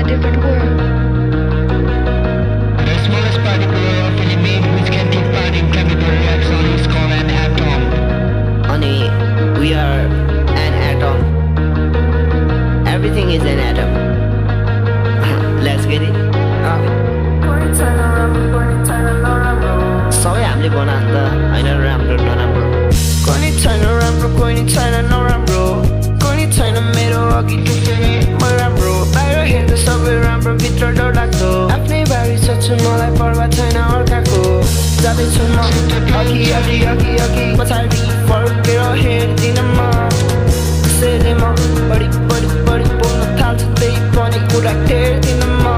different world. The smallest particle of element which can take part in chemical reaction is called an atom. Honey, we are an atom. Everything is an atom. Let's get it. सबै हामीले बनाएको त होइन राम्रो नराम्रो कोही नि छैन राम्रो कोही नि छैन नराम्रो कोही नि छैन मेरो अघि टुक्ने म राम्रो बाहिर हेर्दा सबै राम्रो भित्र डर लाग्दो आफ्नै बारी सोच्छु मलाई पर्वा छैन अर्काको जाँदैछु म अघि अघि अघि अघि पछाडि फर्केर हेर्दिन म त्यसैले म बढी बढी बढी बोल्न थाल्छु त्यही पनि कुरा टेर्दिन म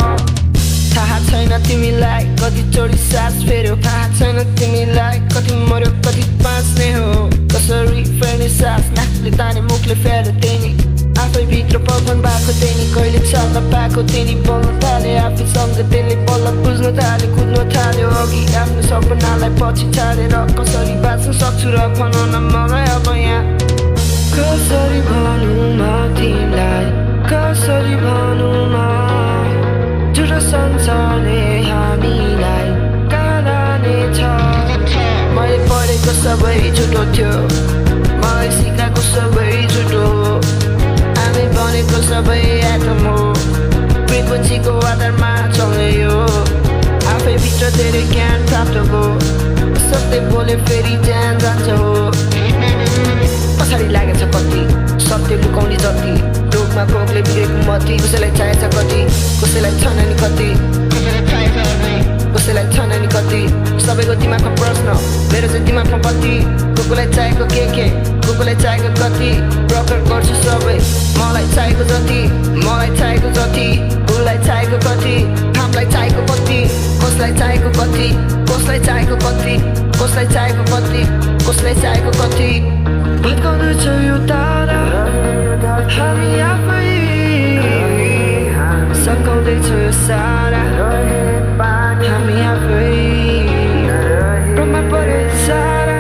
थाहा छैन तिमीलाई कति चोरी सास फेर्यो थाहा छैन तिमीलाई कति मर्यो कति बाँच्ने हो कसरी फेर्ने सास नाकले ताने मुखले फेर्यो त्यही आफै भित्र पल्पन भएको त्यही कहिले चाल्न पाएको त्यही बोल्न थाल्यो आफैसँग त्यसले बल्ल बुझ्न थाल्यो कुद्न थाल्यो अघि आफ्नो सपनालाई पछि छाडेर कसरी बाँच्न सक्छु र भन न मलाई अब यहाँ कसरी भनौँ म तिमीलाई कसरी भनौँ म झुटो संसारले हामीलाई कालाने छ मैले पढेको सबै झुटो थियो मलाई सिकाएको सबै झुटो हो हामी बनेको सबै एटम हो फ्रिक्वेन्सीको आधारमा चल्ने यो आफै भित्र धेरै ज्ञान प्राप्त हो सत्य बोले फेरि ज्यान जान्छ हो पछाडि लागेछ कति सत्य लुकाउने जति रोगमा कोकले बिग्रेको मती कसैलाई चाहिएछ कति कसैलाई छैन नि कति कसैलाई छैन नि कति सबैको दिमागमा प्रश्न मेरो चाहिँ दिमागमा बत्ती कोकोलाई चाहिएको के कोकोलाई चाहिएको कति प्रकट गर्छु सबै मलाई चाहिएको जति मलाई चाहिएको जति उसलाई चाहिएको कति हामीलाई चाहिएको कति कसलाई चाहिएको कति कसलाई चाहिएको कति कसलाई चाहिएको कति कसलाई चाहिएको कति भत्काउँदैछ यो तारा हामी आफै सकाउँदैछ यो सारा हामी आफै ब्रह्मा परे सारा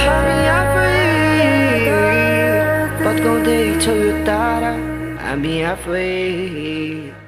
हामी आफै भत्काउँदैछ यो तारा हामी आफै